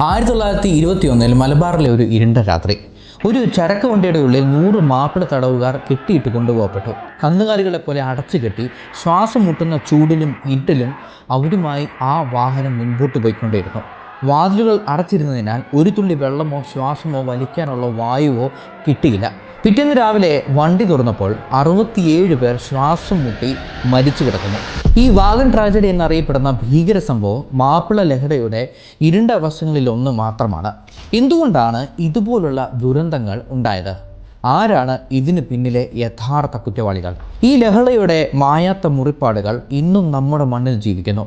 1921 മലബാറിലെ ഒരു ഇരുണ്ട രാത്രി ഒരു ചരക്ക് വണ്ടിയുടെ ഉള്ളിൽ 100 മാപ്പിള തടവുകാർ കെട്ടിയിട്ട് കൊണ്ടുപോകപ്പെട്ടു. കന്നുകാലികളെ പോലെ അടച്ചു കെട്ടി ശ്വാസം മുട്ടുന്ന ചൂടിലും ഇരുട്ടിലും അവരുമായി ആ വാഹനം മുൻപോട്ട് പോയിക്കൊണ്ടേയിരുന്നു. വാതിലുകൾ അടച്ചിരുന്നതിനാൽ ഒരു തുള്ളി വെള്ളമോ ശ്വാസമോ വലിക്കാനുള്ള വായുവോ കിട്ടിയില്ല. പിറ്റേന്ന് രാവിലെ വണ്ടി തുറന്നപ്പോൾ 67 പേർ ശ്വാസം മുട്ടി മരിച്ചു കിടക്കുന്നു. ഈ വാഗൺ ട്രാജഡി എന്നറിയപ്പെടുന്ന ഭീകര സംഭവം മാപ്പിള ലഹളയുടെ ഇരുണ്ട വശങ്ങളിലൊന്ന് മാത്രമാണ്. എന്തുകൊണ്ടാണ് ഇതുപോലുള്ള ദുരന്തങ്ങൾ ഉണ്ടായത്? ആരാണ് ഇതിന് പിന്നിലെ യഥാർത്ഥ കുറ്റവാളികൾ? ഈ ലഹളയുടെ മായാത്ത മുറിപ്പാടുകൾ ഇന്നും നമ്മുടെ മണ്ണിൽ ജീവിക്കുന്നു.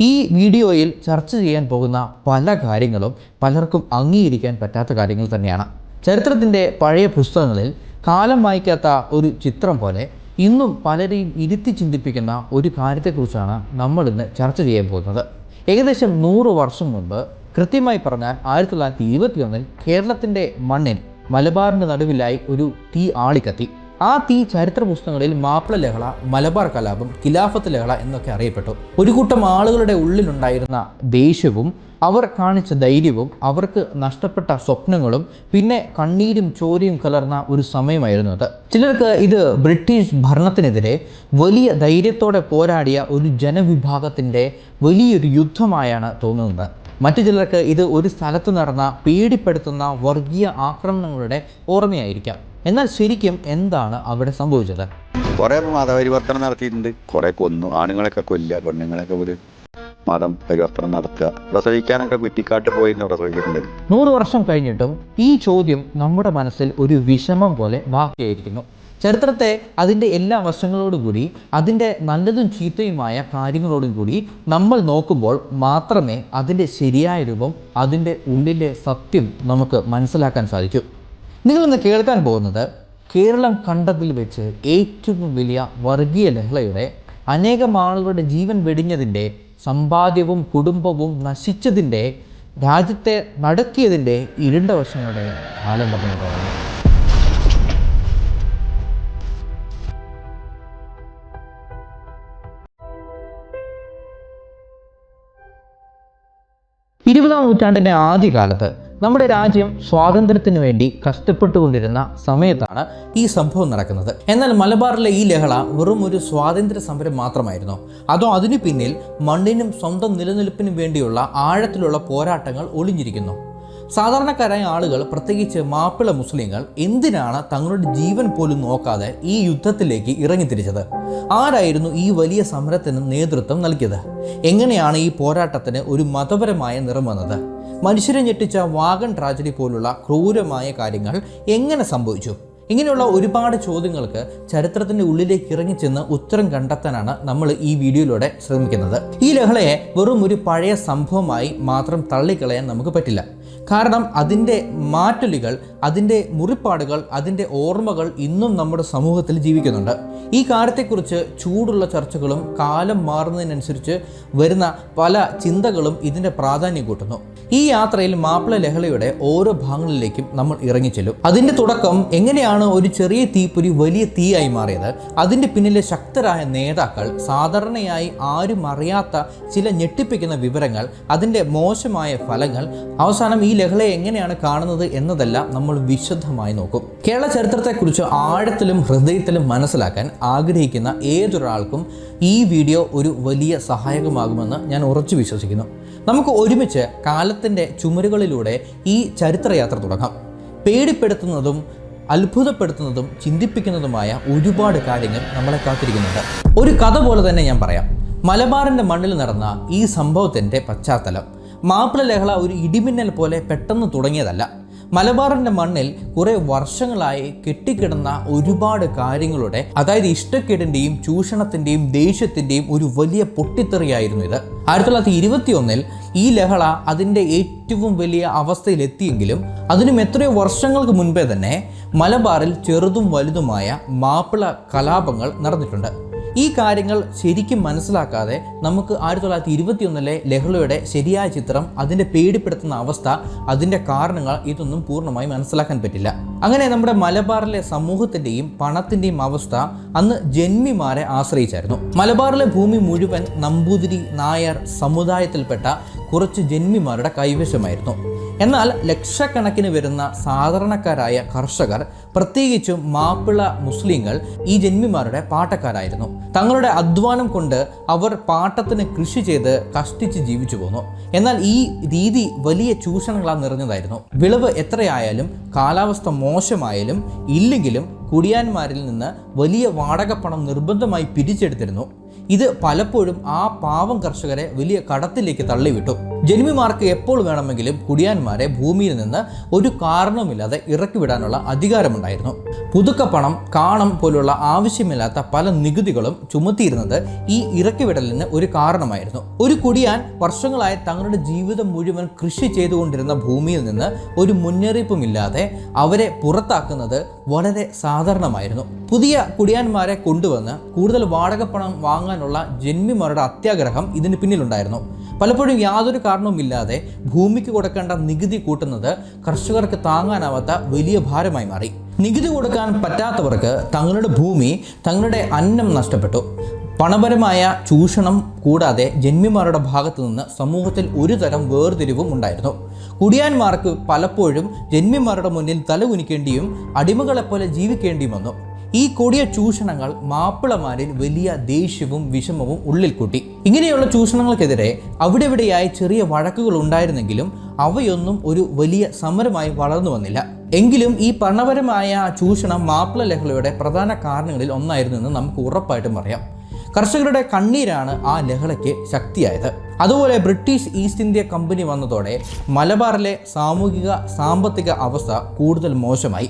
ഈ വീഡിയോയിൽ ചർച്ച ചെയ്യാൻ പോകുന്ന പല കാര്യങ്ങളും പലർക്കും അംഗീകരിക്കാൻ പറ്റാത്ത കാര്യങ്ങൾ തന്നെയാണ്. ചരിത്രത്തിൻ്റെ പഴയ പുസ്തകങ്ങളിൽ കാലം വായിക്കാത്ത ഒരു ചിത്രം പോലെ ഇന്നും പലരെയും ഇരുത്തി ചിന്തിപ്പിക്കുന്ന ഒരു കാര്യത്തെക്കുറിച്ചാണ് നമ്മൾ ഇന്ന് ചർച്ച ചെയ്യാൻ പോകുന്നത്. ഏകദേശം 100 വർഷം മുൻപ്, കൃത്യമായി പറഞ്ഞാൽ 1921 കേരളത്തിൻ്റെ മണ്ണിൽ മലബാറിൻ്റെ നടുവിലായി ഒരു തീ ആളിക്കത്തി. ആ തീ ചരിത്ര പുസ്തകങ്ങളിൽ മാപ്പിള ലഹള, മലബാർ കലാപം, ഖിലാഫത്ത് ലഹള എന്നൊക്കെ അറിയപ്പെട്ടു. ഒരു കൂട്ടം ആളുകളുടെ ഉള്ളിലുണ്ടായിരുന്ന ദേഷ്യവും അവർ കാണിച്ച ധൈര്യവും അവർക്ക് നഷ്ടപ്പെട്ട സ്വപ്നങ്ങളും പിന്നെ കണ്ണീരും ചോരയും കലർന്ന ഒരു സമയമായിരുന്നു അത്. ചിലർക്ക് ഇത് ബ്രിട്ടീഷ് ഭരണത്തിനെതിരെ വലിയ ധൈര്യത്തോടെ പോരാടിയ ഒരു ജനവിഭാഗത്തിൻ്റെ വലിയൊരു യുദ്ധമായാണ് തോന്നുന്നത്. മറ്റു ചിലർക്ക് ഇത് ഒരു സ്ഥലത്ത് നടന്ന പേടിപ്പെടുത്തുന്ന വർഗീയ ആക്രമണങ്ങളുടെ ഓർമ്മയായിരിക്കാം. എന്നാൽ ശരിക്കും എന്താണ് അവിടെ സംഭവിച്ചത്? കുറെ മതപരിവർത്തനം നടത്തിയിട്ടുണ്ട്, കുറെ കൊന്നു, ആണുങ്ങളൊക്കെ കൊല്ലുക, പെണ്ണുങ്ങളൊക്കെ ഒരു മതം പരിവർത്തനം നടത്തുക, പ്രസവിക്കാനൊക്കെ കുറ്റിക്കാട്ട് പോയി പ്രസവിച്ചിട്ടുണ്ട്. 100 വർഷം കഴിഞ്ഞിട്ടും ഈ ചോദ്യം നമ്മുടെ മനസ്സിൽ ഒരു വിഷമം പോലെ ബാക്കിയായിരിക്കുന്നു. ചരിത്രത്തെ അതിൻ്റെ എല്ലാ വശങ്ങളോടുകൂടി, അതിൻ്റെ നല്ലതും ചീത്തയുമായ കാര്യങ്ങളോടും കൂടി നമ്മൾ നോക്കുമ്പോൾ മാത്രമേ അതിൻ്റെ ശരിയായ രൂപം, അതിൻ്റെ ഉള്ളിലെ സത്യം നമുക്ക് മനസ്സിലാക്കാൻ സാധിക്കൂ. നിങ്ങളിന്ന് കേൾക്കാൻ പോകുന്നത് കേരളം കണ്ടതിൽ വെച്ച് ഏറ്റവും വലിയ വർഗീയ ലഹളയുടെ, അനേകം ആളുകളുടെ ജീവൻ വെടിഞ്ഞതിൻ്റെ, സമ്പാദ്യവും കുടുംബവും നശിച്ചതിൻ്റെ, രാജ്യത്തെ നടത്തിയതിൻ്റെ ഇരുണ്ട വശങ്ങളുടെ കാലം പറഞ്ഞു തുടങ്ങി. ഇരുപതാം നൂറ്റാണ്ടിൻ്റെ ആദ്യകാലത്ത് നമ്മുടെ രാജ്യം സ്വാതന്ത്ര്യത്തിന് വേണ്ടി കഷ്ടപ്പെട്ടുകൊണ്ടിരുന്ന സമയത്താണ് ഈ സംഭവം നടക്കുന്നത്. എന്നാൽ മലബാറിലെ ഈ ലഹള വെറും ഒരു സ്വാതന്ത്ര്യ സമരം മാത്രമായിരുന്നു. അതോ അതിനു പിന്നിൽ മണ്ണിനും സ്വന്തം നിലനിൽപ്പിനും വേണ്ടിയുള്ള ആഴത്തിലുള്ള പോരാട്ടങ്ങൾ ഒളിഞ്ഞിരിക്കുന്നു? സാധാരണക്കാരായ ആളുകൾ, പ്രത്യേകിച്ച് മാപ്പിള മുസ്ലിങ്ങൾ, എന്തിനാണ് തങ്ങളുടെ ജീവൻ പോലും നോക്കാതെ ഈ യുദ്ധത്തിലേക്ക് ഇറങ്ങിത്തിരിച്ചത്? ആരായിരുന്നു ഈ വലിയ സമരത്തിന് നേതൃത്വം നൽകിയത്? എങ്ങനെയാണ് ഈ പോരാട്ടത്തിന് ഒരു മതപരമായ നിറം വന്നത്? മനുഷ്യരെ ഞെട്ടിച്ച വാഗൺ ട്രാജഡി പോലുള്ള ക്രൂരമായ കാര്യങ്ങൾ എങ്ങനെ സംഭവിച്ചു? ഇങ്ങനെയുള്ള ഒരുപാട് ചോദ്യങ്ങൾക്ക് ചരിത്രത്തിൻ്റെ ഉള്ളിലേക്ക് ഇറങ്ങിച്ചെന്ന് ഉത്തരം കണ്ടെത്താനാണ് നമ്മൾ ഈ വീഡിയോയിലൂടെ ശ്രമിക്കുന്നത്. ഈ ലഹളയെ വെറും ഒരു പഴയ സംഭവമായി മാത്രം തള്ളിക്കളയാൻ നമുക്ക് പറ്റില്ല. കാരണം അതിൻ്റെ മാറ്റൊലികൾ, അതിൻ്റെ മുറിപ്പാടുകൾ, അതിൻ്റെ ഓർമ്മകൾ ഇന്നും നമ്മുടെ സമൂഹത്തിൽ ജീവിക്കുന്നുണ്ട്. ഈ കാര്യത്തെക്കുറിച്ച് ചൂടുള്ള ചർച്ചകളും കാലം മാറുന്നതിനനുസരിച്ച് വരുന്ന പല ചിന്തകളും ഇതിൻ്റെ പ്രാധാന്യം കൂട്ടുന്നു. ഈ യാത്രയിൽ മാപ്പിള ലഹളയുടെ ഓരോ ഭാഗങ്ങളിലേക്കും നമ്മൾ ഇറങ്ങിച്ചെല്ലും. അതിൻ്റെ തുടക്കം എങ്ങനെയാണ് ഒരു ചെറിയ തീപ്പൊരി വലിയ തീയായി മാറിയത്, അതിൻ്റെ പിന്നിലെ ശക്തരായ നേതാക്കൾ, സാധാരണയായി ആരും അറിയാത്ത ചില ഞെട്ടിപ്പിക്കുന്ന വിവരങ്ങൾ, അതിൻ്റെ മോശമായ ഫലങ്ങൾ, അവസാനം ഈ ലഹളയെ എങ്ങനെയാണ് കാണുന്നത് എന്നതെല്ലാം നമ്മൾ വിശദമായി നോക്കും. കേരള ചരിത്രത്തെക്കുറിച്ച് ആഴത്തിലും ഹൃദയത്തിലും മനസ്സിലാക്കാൻ ആഗ്രഹിക്കുന്ന ഏതൊരാൾക്കും ഈ വീഡിയോ ഒരു വലിയ സഹായകമാകുമെന്ന് ഞാൻ ഉറച്ചു വിശ്വസിക്കുന്നു. നമുക്ക് ഒരുമിച്ച് കാലത്തിൻ്റെ ചുമരുകളിലൂടെ ഈ ചരിത്രയാത്ര തുടങ്ങാം. പേടിപ്പെടുത്തുന്നതും അത്ഭുതപ്പെടുത്തുന്നതും ചിന്തിപ്പിക്കുന്നതുമായ ഒരുപാട് കാര്യങ്ങൾ നമ്മളെ കാത്തിരിക്കുന്നുണ്ട്. ഒരു കഥ പോലെ തന്നെ ഞാൻ പറയാം. മലബാറിൻ്റെ മണ്ണിൽ നടന്ന ഈ സംഭവത്തിൻ്റെ പശ്ചാത്തലം, മാപ്പിള ലഹള ഒരു ഇടിമിന്നൽ പോലെ പെട്ടെന്ന് തുടങ്ങിയതല്ല. മലബാറിൻ്റെ മണ്ണിൽ കുറെ വർഷങ്ങളായി കെട്ടിക്കിടന്ന ഒരുപാട് കാര്യങ്ങളുടെ, അതായത് ഇഷ്ടക്കേടിൻ്റെയും ചൂഷണത്തിൻ്റെയും ദേഷ്യത്തിൻ്റെയും ഒരു വലിയ പൊട്ടിത്തെറിയായിരുന്നു ഇത്. 1921 ഈ ലഹള അതിൻ്റെ ഏറ്റവും വലിയ അവസ്ഥയിലെത്തിയെങ്കിലും അതിനും എത്രയോ വർഷങ്ങൾക്ക് മുൻപേ തന്നെ മലബാറിൽ ചെറുതും വലുതുമായ മാപ്പിള കലാപങ്ങൾ നടന്നിട്ടുണ്ട്. ഈ കാര്യങ്ങൾ ശരിക്കും മനസ്സിലാക്കാതെ നമുക്ക് 1921 ലഹളയുടെ ശരിയായ ചിത്രം, അതിൻ്റെ പേടിപ്പെടുത്തുന്ന അവസ്ഥ, അതിൻ്റെ കാരണങ്ങൾ ഇതൊന്നും പൂർണ്ണമായി മനസ്സിലാക്കാൻ പറ്റില്ല. അങ്ങനെ നമ്മുടെ മലബാറിലെ സമൂഹത്തിൻ്റെയും പണത്തിൻ്റെയും അവസ്ഥ അന്ന് ജന്മിമാരെ ആശ്രയിച്ചായിരുന്നു. മലബാറിലെ ഭൂമി മുഴുവൻ നമ്പൂതിരി നായർ സമുദായത്തിൽപ്പെട്ട കുറച്ച് ജന്മിമാരുടെ കൈവശമായിരുന്നു. എന്നാൽ ലക്ഷക്കണക്കിന് വരുന്ന സാധാരണക്കാരായ കർഷകർ, പ്രത്യേകിച്ചും മാപ്പിള മുസ്ലിങ്ങൾ ഈ ജന്മിമാരുടെ പാട്ടക്കാരായിരുന്നു. തങ്ങളുടെ അധ്വാനം കൊണ്ട് അവർ പാട്ടത്തിന് കൃഷി ചെയ്ത് കഷ്ടിച്ച് ജീവിച്ചു പോന്നു. എന്നാൽ ഈ രീതി വലിയ ചൂഷണങ്ങളാൽ നിറഞ്ഞതായിരുന്നു. വിളവ് എത്രയായാലും കാലാവസ്ഥ മോശമായാലും ഇല്ലെങ്കിലും കുടിയാന്മാരിൽ നിന്ന് വലിയ വാടക പണം നിർബന്ധമായി പിരിച്ചെടുത്തിരുന്നു. ഇത് പലപ്പോഴും ആ പാവം കർഷകരെ വലിയ കടത്തിലേക്ക് തള്ളിവിട്ടു. ജന്മിമാർക്ക് എപ്പോൾ വേണമെങ്കിലും കുടിയാന്മാരെ ഭൂമിയിൽ നിന്ന് ഒരു കാരണവുമില്ലാതെ ഇറക്കിവിടാനുള്ള അധികാരമുണ്ടായിരുന്നു. പുതുക്കപ്പണം, കാണം പോലുള്ള ആവശ്യമില്ലാത്ത പല നികുതികളും ചുമത്തിയിരുന്നത് ഈ ഇറക്കിവിടലിന് ഒരു കാരണമായിരുന്നു. ഒരു കുടിയാൻ വർഷങ്ങളായി തങ്ങളുടെ ജീവിതം മുഴുവൻ കൃഷി ചെയ്തുകൊണ്ടിരുന്ന ഭൂമിയിൽ നിന്ന് ഒരു മുന്നറിയിപ്പുമില്ലാതെ അവരെ പുറത്താക്കുന്നത് വളരെ സാധാരണമായിരുന്നു. പുതിയ കുടിയാന്മാരെ കൊണ്ടുവന്ന് കൂടുതൽ വാടകപ്പണം വാങ്ങാനുള്ള ജന്മിമാരുടെ അത്യാഗ്രഹം ഇതിന് പിന്നിലുണ്ടായിരുന്നു. പലപ്പോഴും യാതൊരു കാരണവുമില്ലാതെ ഭൂമിക്ക് കൊടുക്കേണ്ട നികുതി കൂട്ടുന്നത് കർഷകർക്ക് താങ്ങാനാവാത്ത വലിയ ഭാരമായി മാറി. നികുതി കൊടുക്കാൻ പറ്റാത്തവർക്ക് തങ്ങളുടെ ഭൂമി, തങ്ങളുടെ അന്നം നഷ്ടപ്പെട്ടു. പണപരമായ ചൂഷണം കൂടാതെ ജന്മിമാരുടെ ഭാഗത്തു നിന്ന് സമൂഹത്തിൽ ഒരു തരം വേർതിരിവും ഉണ്ടായിരുന്നു. കുടിയാന്മാർക്ക് പലപ്പോഴും ജന്മിമാരുടെ മുന്നിൽ തലകുനിക്കേണ്ടിയും അടിമകളെപ്പോലെ ജീവിക്കേണ്ടിയും വന്നു. ഈ കൊടിയ ചൂഷണങ്ങൾ മാപ്പിളമാരിൽ വലിയ ദേഷ്യവും വിഷമവും ഉള്ളിൽ കൂട്ടി. ഇങ്ങനെയുള്ള ചൂഷണങ്ങൾക്കെതിരെ അവിടെവിടെയായി ചെറിയ വഴക്കുകൾ ഉണ്ടായിരുന്നെങ്കിലും അവയൊന്നും ഒരു വലിയ സമരമായി വളർന്നു വന്നില്ല. എങ്കിലും ഈ ഭരണപരമായ ചൂഷണം മാപ്പിള ലഹളയുടെ പ്രധാന കാരണങ്ങളിൽ ഒന്നായിരുന്നു എന്ന് നമുക്ക് ഉറപ്പായിട്ടും പറയാം. കർഷകരുടെ കണ്ണീരാണ് ആ ലഹളയ്ക്ക് ശക്തിയായത്. അതുപോലെ ബ്രിട്ടീഷ് ഈസ്റ്റ് ഇന്ത്യ കമ്പനി വന്നതോടെ മലബാറിലെ സാമൂഹിക സാമ്പത്തിക അവസ്ഥ കൂടുതൽ മോശമായി.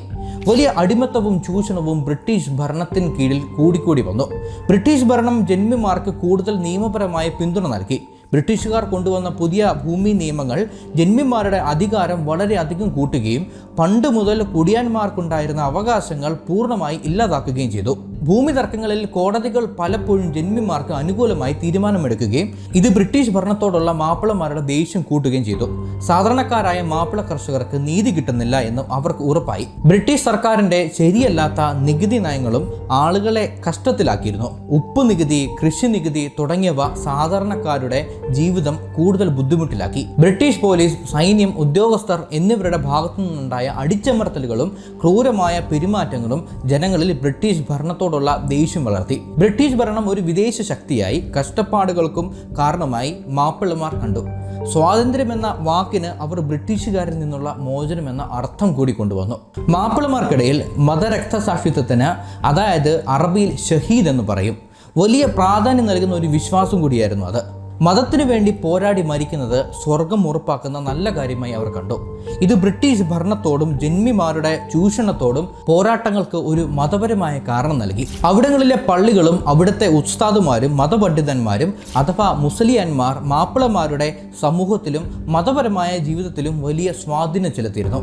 വലിയ അടിമത്തവും ചൂഷണവും ബ്രിട്ടീഷ് ഭരണത്തിന് കീഴിൽ കൂടിക്കൂടി വന്നു. ബ്രിട്ടീഷ് ഭരണം ജന്മിമാർക്ക് കൂടുതൽ നിയമപരമായ പിന്തുണ നൽകി. ബ്രിട്ടീഷുകാർ കൊണ്ടുവന്ന പുതിയ ഭൂമി നിയമങ്ങൾ ജന്മിമാരുടെ അധികാരം വളരെയധികം കൂട്ടുകയും പണ്ട് മുതൽ കുടിയാന്മാർക്കുണ്ടായിരുന്ന അവകാശങ്ങൾ പൂർണ്ണമായി ഇല്ലാതാക്കുകയും ചെയ്തു. ഭൂമി തർക്കങ്ങളിൽ കോടതികൾ പലപ്പോഴും ജന്മിമാർക്ക് അനുകൂലമായി തീരുമാനമെടുക്കുകയും ഇത് ബ്രിട്ടീഷ് ഭരണത്തോടുള്ള മാപ്പിളമാരുടെ ദേഷ്യം കൂട്ടുകയും ചെയ്തു. സാധാരണക്കാരായ മാപ്പിള കർഷകർക്ക് നീതി കിട്ടുന്നില്ല എന്നും അവർക്ക് ഉറപ്പായി. ബ്രിട്ടീഷ് സർക്കാരിന്റെ ശരിയല്ലാത്ത നികുതി നയങ്ങളും ആളുകളെ കഷ്ടത്തിലാക്കിയിരുന്നു. ഉപ്പ് നികുതി, കൃഷി നികുതി തുടങ്ങിയവ സാധാരണക്കാരുടെ ജീവിതം കൂടുതൽ ബുദ്ധിമുട്ടിലാക്കി. ബ്രിട്ടീഷ് പോലീസ്, സൈന്യം, ഉദ്യോഗസ്ഥർ എന്നിവരുടെ ഭാഗത്തു നിന്നുണ്ടായ അടിച്ചമർത്തലുകളും ക്രൂരമായ പെരുമാറ്റങ്ങളും ജനങ്ങളിൽ ബ്രിട്ടീഷ് ഭരണത്തോടുള്ള ദേഷ്യം വളർത്തി. ബ്രിട്ടീഷ് ഭരണം ഒരു വിദേശ ശക്തിയായി കഷ്ടപ്പാടുകൾക്കും കാരണമായി മാപ്പിളമാർ കണ്ടു. സ്വാതന്ത്ര്യമെന്ന വാക്കിന് അവർ ബ്രിട്ടീഷുകാരിൽ നിന്നുള്ള മോചനമെന്ന അർത്ഥം കൂടി കൊണ്ടുവന്നു. മാപ്പിളമാർക്കിടയിൽ മതരക്തസാക്ഷിത്വത്തിന്, അതായത് അറബിയിൽ ഷഹീദ് എന്ന് പറയും, വലിയ പ്രാധാന്യം നൽകുന്ന ഒരു വിശ്വാസം കൂടിയായിരുന്നു അത്. മതത്തിനു വേണ്ടി പോരാടി മരിക്കുന്നത് സ്വർഗം ഉറപ്പാക്കുന്ന നല്ല കാര്യമായി അവർ കണ്ടു. ഇത് ബ്രിട്ടീഷ് ഭരണത്തോടും ജന്മിമാരുടെ ചൂഷണത്തോടും പോരാട്ടങ്ങൾക്ക് ഒരു മതപരമായ കാരണം നൽകി. അവിടങ്ങളിലെ പള്ളികളും അവിടുത്തെ ഉസ്താദുമാരും മതപണ്ഡിതന്മാരും അഥവാ മുസ്ലിയാന്മാർ മാപ്പിളമാരുടെ സമൂഹത്തിലും മതപരമായ ജീവിതത്തിലും വലിയ സ്വാധീനം ചെലുത്തിയിരുന്നു.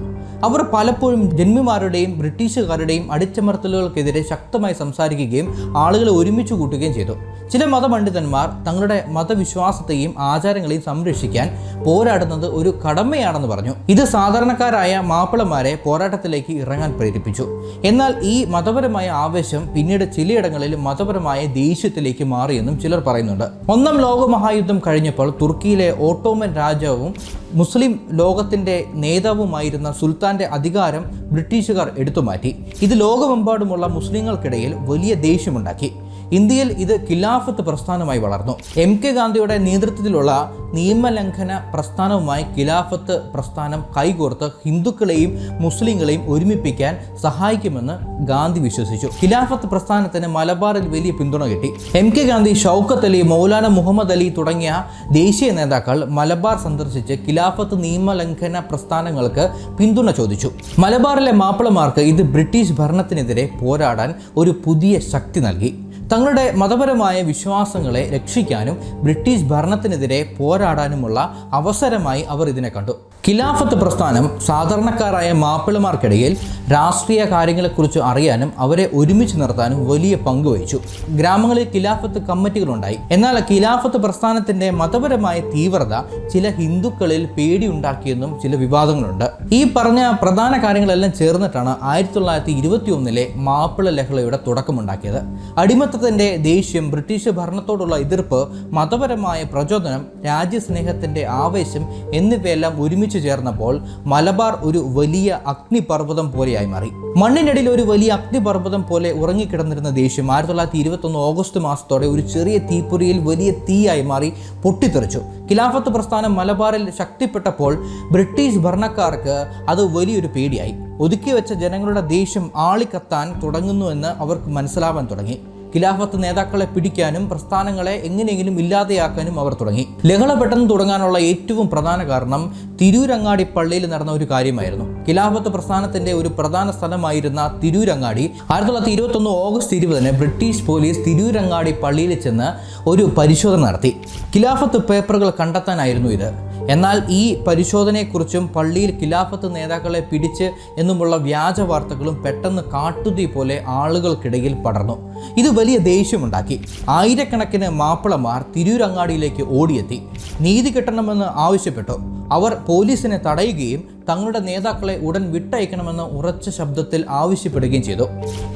അവർ പലപ്പോഴും ജന്മിമാരുടെയും ബ്രിട്ടീഷുകാരുടെയും അടിച്ചമർത്തലുകൾക്കെതിരെ ശക്തമായി സംസാരിക്കുകയും ആളുകളെ ഒരുമിച്ച് കൂട്ടുകയും ചെയ്തു. ചില മതപണ്ഡിതന്മാർ തങ്ങളുടെ മതവിശ്വാസത്തെയും ആചാരങ്ങളെയും സംരക്ഷിക്കാൻ പോരാടുന്നത് ഒരു കടമയാണെന്ന് പറഞ്ഞു. ഇത് സാധാരണക്കാരായ മാപ്പിളമാരെ പോരാട്ടത്തിലേക്ക് ഇറങ്ങാൻ പ്രേരിപ്പിച്ചു. എന്നാൽ ഈ മതപരമായ ആവേശം പിന്നീട് ചിലയിടങ്ങളിൽ മതപരമായ ദേഷ്യത്തിലേക്ക് മാറിയെന്നും ചിലർ പറയുന്നുണ്ട്. ഒന്നാം ലോകമഹായുദ്ധം കഴിഞ്ഞപ്പോൾ തുർക്കിയിലെ ഓട്ടോമൻ രാജാവും മുസ്ലിം ലോകത്തിൻ്റെ നേതാവുമായിരുന്ന സുൽത്താൻ്റെ അധികാരം ബ്രിട്ടീഷുകാർ എടുത്തുമാറ്റി. ഇത് ലോകമെമ്പാടുമുള്ള മുസ്ലിങ്ങൾക്കിടയിൽ വലിയ ദേഷ്യമുണ്ടാക്കി. ഇന്ത്യയിൽ ഇത് ഖിലാഫത്ത് പ്രസ്ഥാനമായി വളർന്നു. MK ഗാന്ധിയുടെ നേതൃത്വത്തിലുള്ള നിയമലംഘന പ്രസ്ഥാനവുമായി ഖിലാഫത്ത് പ്രസ്ഥാനം കൈകോർത്ത് ഹിന്ദുക്കളെയും മുസ്ലിങ്ങളെയും ഒരുമിപ്പിക്കാൻ സഹായിക്കുമെന്ന് ഗാന്ധി വിശ്വസിച്ചു. ഖിലാഫത്ത് പ്രസ്ഥാനത്തിന് മലബാറിൽ വലിയ പിന്തുണ കിട്ടി. MK ഗാന്ധി, ഷൗക്കത്ത് അലി, മൗലാന മുഹമ്മദ് അലി തുടങ്ങിയ ദേശീയ നേതാക്കൾ മലബാർ സന്ദർശിച്ച് ഖിലാഫത്ത് നിയമലംഘന പ്രസ്ഥാനങ്ങൾക്ക് പിന്തുണ ചോദിച്ചു. മലബാറിലെ മാപ്പിളമാർക്ക് ഇത് ബ്രിട്ടീഷ് ഭരണത്തിനെതിരെ പോരാടാൻ ഒരു പുതിയ ശക്തി നൽകി. തങ്ങളുടെ മതപരമായ വിശ്വാസങ്ങളെ രക്ഷിക്കാനും ബ്രിട്ടീഷ് ഭരണത്തിനെതിരെ പോരാടാനുമുള്ള അവസരമായി അവർ ഇതിനെ കണ്ടു. ഖിലാഫത്ത് പ്രസ്ഥാനം സാധാരണക്കാരായ മാപ്പിളമാർക്കിടയിൽ രാഷ്ട്രീയ കാര്യങ്ങളെക്കുറിച്ച് അറിയാനും അവരെ ഒരുമിച്ച് നിർത്താനും വലിയ പങ്ക് വഹിച്ചു. ഗ്രാമങ്ങളിൽ ഖിലാഫത്ത് കമ്മിറ്റികളുണ്ടായി. എന്നാൽ ഖിലാഫത്ത് പ്രസ്ഥാനത്തിൻ്റെ മതപരമായ തീവ്രത ചില ഹിന്ദുക്കളിൽ പേടിയുണ്ടാക്കിയെന്നും ചില വിവാദങ്ങളുണ്ട്. ഈ പറഞ്ഞ പ്രധാന കാര്യങ്ങളെല്ലാം ചേർന്നിട്ടാണ് 1921 മാപ്പിള ലഹളയുടെ തുടക്കമുണ്ടാക്കിയത്. അടിമത്ത ഖിലാഫത്തിൻ്റെ ദേഷ്യം, ബ്രിട്ടീഷ് ഭരണത്തോടുള്ള എതിർപ്പ്, മതപരമായ പ്രചോദനം, രാജ്യസ്നേഹത്തിൻ്റെ ആവേശം എന്നിവയെല്ലാം ഒരുമിച്ച് ചേർന്നപ്പോൾ മലബാർ ഒരു വലിയ അഗ്നിപർവ്വതം പോലെയായി മാറി. മണ്ണിനടിയിൽ ഒരു വലിയ അഗ്നിപർവ്വതം പോലെ ഉറങ്ങിക്കിടന്നിരുന്ന ദേഷ്യം 1921 ഓഗസ്റ്റ് മാസത്തോടെ ഒരു ചെറിയ തീപ്പൊരിയിൽ വലിയ തീയായി മാറി പൊട്ടിത്തെറിച്ചു. ഖിലാഫത്ത് പ്രസ്ഥാനം മലബാറിൽ ശക്തിപ്പെട്ടപ്പോൾ ബ്രിട്ടീഷ് ഭരണക്കാർക്ക് അത് വലിയൊരു പേടിയായി. ഒതുക്കി വെച്ച ജനങ്ങളുടെ ദേഷ്യം ആളിക്കത്താൻ തുടങ്ങുന്നുവെന്ന് അവർക്ക് മനസ്സിലാവാൻ തുടങ്ങി. ഖിലാഫത്ത് നേതാക്കളെ പിടിക്കാനും പ്രസ്ഥാനങ്ങളെ എങ്ങനെയെങ്കിലും ഇല്ലാതെയാക്കാനും അവർ തുടങ്ങി. ലഹള പെട്ടെന്ന് തുടങ്ങാനുള്ള ഏറ്റവും പ്രധാന കാരണം തിരൂരങ്ങാടി പള്ളിയിൽ നടന്ന ഒരു കാര്യമായിരുന്നു. ഖിലാഫത്ത് പ്രസ്ഥാനത്തിന്റെ ഒരു പ്രധാന സ്ഥലമായിരുന്ന Tirurangadi 1921 August 20 British police Tirurangadi പള്ളിയിൽ ചെന്ന് ഒരു പരിശോധന നടത്തി. ഖിലാഫത്ത് പേപ്പറുകൾ കണ്ടെത്താനായിരുന്നു ഇത്. എന്നാൽ ഈ പരിശോധനയെക്കുറിച്ചും പള്ളിയിൽ ഖിലാഫത്ത് നേതാക്കളെ പിടിച്ച് എന്നുമുള്ള വ്യാജ വാർത്തകളും പെട്ടെന്ന് കാട്ടുതീ പോലെ ആളുകൾക്കിടയിൽ പടർന്നു. ഇത് വലിയ ദേഷ്യമുണ്ടാക്കി. ആയിരക്കണക്കിന് മാപ്പിളമാർ തിരൂരങ്ങാടിയിലേക്ക് ഓടിയെത്തി. നീതി കിട്ടണമെന്ന് ആവശ്യപ്പെട്ടു. അവർ പോലീസിനെ തടയുകയും തങ്ങളുടെ നേതാക്കളെ ഉടൻ വിട്ടയക്കണമെന്ന് ഉറച്ച ശബ്ദത്തിൽ ആവശ്യപ്പെടുകയും ചെയ്തു.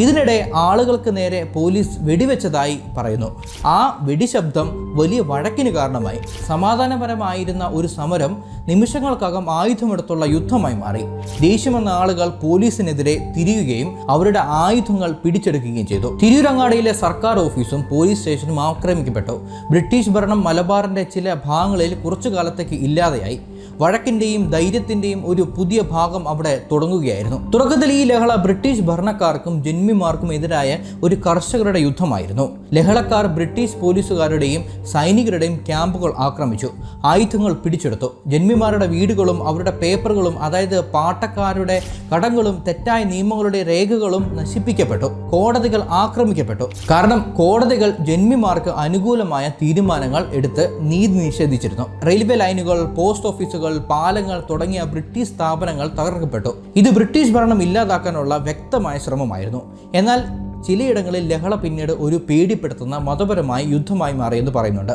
ഇതിനിടെ ആളുകൾക്ക് നേരെ പോലീസ് വെടിവെച്ചതായി പറയുന്നു. ആ വെടിശബ്ദം വലിയ വഴക്കിന് കാരണമായി. സമാധാനപരമായിരുന്ന ഒരു സമരം നിമിഷങ്ങൾക്കകം ആയുധമെടുത്തുള്ള യുദ്ധമായി മാറി. ദേഷ്യമെന്ന ആളുകൾ പോലീസിനെതിരെ തിരിയുകയും അവരുടെ ആയുധങ്ങൾ പിടിച്ചെടുക്കുകയും ചെയ്തു. തിരൂരങ്ങാടിയിലെ സർക്കാർ ഓഫീസും പോലീസ് സ്റ്റേഷനും ആക്രമിക്കപ്പെട്ടു. ബ്രിട്ടീഷ് ഭരണം മലബാറിന്റെ ചില ഭാഗങ്ങളിൽ കുറച്ചു കാലത്തേക്ക് ഇല്ലാതെയായി. വഴക്കിന്റെയും ധൈര്യത്തിന്റെയും ഒരു പുതിയ ഭാഗം അവിടെ തുടങ്ങുകയായിരുന്നു. തുടക്കത്തിൽ ഈ ലഹള ബ്രിട്ടീഷ് ഭരണക്കാർക്കും ജന്മിമാർക്കും എതിരായ ഒരു കർഷകരുടെ യുദ്ധമായിരുന്നു. ലഹളക്കാർ ബ്രിട്ടീഷ് പോലീസുകാരുടെയും സൈനികരുടെയും ക്യാമ്പുകൾ ആക്രമിച്ചു. ആയുധങ്ങൾ പിടിച്ചെടുത്തു. ജന്മിമാരുടെ വീടുകളും അവരുടെ പേപ്പറുകളും, അതായത് പാട്ടക്കാരുടെ കടങ്ങളും തെറ്റായ നിയമങ്ങളുടെ രേഖകളും നശിപ്പിക്കപ്പെട്ടു. കോടതികൾ ആക്രമിക്കപ്പെട്ടു. കാരണം കോടതികൾ ജന്മിമാർക്ക് അനുകൂലമായ തീരുമാനങ്ങൾ എടുത്ത് നീതി നിഷേധിച്ചിരുന്നു. റെയിൽവേ ലൈനുകൾ, പോസ്റ്റ് ഓഫീസുകൾ, പാലങ്ങൾ തുടങ്ങിയ ബ്രിട്ടീഷ് സ്ഥാപനങ്ങൾ തകർക്കപ്പെട്ടു. ഇത് ബ്രിട്ടീഷ് ഭരണം ഇല്ലാതാക്കാനുള്ള വ്യക്തമായ ശ്രമമായിരുന്നു. എന്നാൽ ചിലയിടങ്ങളിൽ ലഹള പിന്നീട് ഒരു പേടിപ്പെടുത്തുന്ന മതപരമായ യുദ്ധമായി മാറിയെന്ന് പറയുന്നുണ്ട്.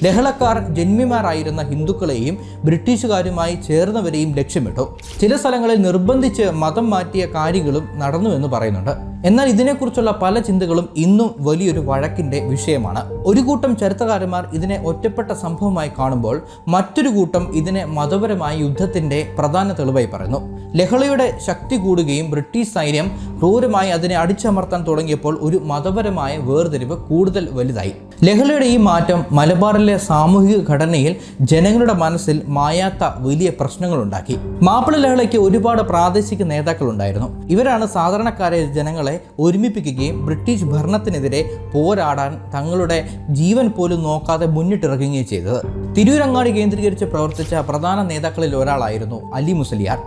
ലഹളക്കാർ ജന്മിമാരായിരുന്ന ഹിന്ദുക്കളെയും ബ്രിട്ടീഷുകാരുമായി ചേർന്നവരെയും ലക്ഷ്യമിട്ടു. ചില സ്ഥലങ്ങളിൽ നിർബന്ധിച്ച് മതം മാറ്റിയ കാര്യങ്ങളും നടന്നുവെന്ന് പറയുന്നുണ്ട്. എന്നാൽ ഇതിനെക്കുറിച്ചുള്ള പല ചിന്തകളും ഇന്നും വലിയൊരു വഴക്കിന്റെ വിഷയമാണ്. ഒരു കൂട്ടം ചരിത്രകാരന്മാർ ഇതിനെ ഒറ്റപ്പെട്ട സംഭവമായി കാണുമ്പോൾ മറ്റൊരു കൂട്ടം ഇതിനെ മതപരമായ യുദ്ധത്തിന്റെ പ്രധാന തെളിവായി പറയുന്നു. ലഹളയുടെ ശക്തി കൂടുകയും ബ്രിട്ടീഷ് സൈന്യം ക്രൂരമായി അതിനെ അടിച്ചമർത്താൻ തുടങ്ങിയപ്പോൾ ഒരു മതപരമായ വേർതിരിവ് കൂടുതൽ വലുതായി. ലഹളയുടെ ഈ മാറ്റം മലബാറിലെ സാമൂഹിക ഘടനയിൽ ജനങ്ങളുടെ മനസ്സിൽ മായാത്ത വലിയ പ്രശ്നങ്ങളുണ്ടാക്കി. മാപ്പിള ലഹളയ്ക്ക് ഒരുപാട് പ്രാദേശിക നേതാക്കളുണ്ടായിരുന്നു. ഇവരാണ് സാധാരണക്കാരെ ജനങ്ങളെ ഒരുമിപ്പിക്കുകയും ബ്രിട്ടീഷ് ഭരണത്തിനെതിരെ പോരാടാൻ തങ്ങളുടെ ജീവൻ പോലും നോക്കാതെ മുന്നിട്ടിറങ്ങുകയും ചെയ്തത്. തിരൂരങ്ങാടി കേന്ദ്രീകരിച്ച് പ്രവർത്തിച്ച പ്രധാന നേതാക്കളിൽ ഒരാളായിരുന്നു അലി മുസ്ലിയാർ.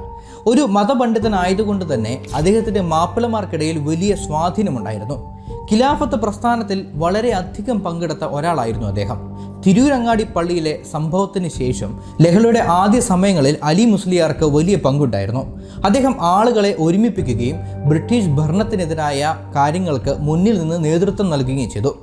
ഒരു മതപണ്ഡിതനായതുകൊണ്ട് തന്നെ അദ്ദേഹത്തിൻ്റെ മാപ്പിളമാർക്കിടയിൽ വലിയ സ്വാധീനമുണ്ടായിരുന്നു. ഖിലാഫത്ത് പ്രസ്ഥാനത്തിൽ വളരെ അധികം പങ്കെടുത്ത ഒരാളായിരുന്നു അദ്ദേഹം. തിരൂരങ്ങാടി പള്ളിയിലെ സംഭവത്തിന് ശേഷം ലഹളയുടെ ആദ്യ സമയങ്ങളിൽ അലി മുസ്ലിയാർക്ക് വലിയ പങ്കുണ്ടായിരുന്നു. അദ്ദേഹം ആളുകളെ ഒരുമിപ്പിക്കുകയും ബ്രിട്ടീഷ് ഭരണത്തിനെതിരായ കാര്യങ്ങൾക്ക് മുന്നിൽ നിന്ന് നേതൃത്വം നൽകുകയും ചെയ്തു.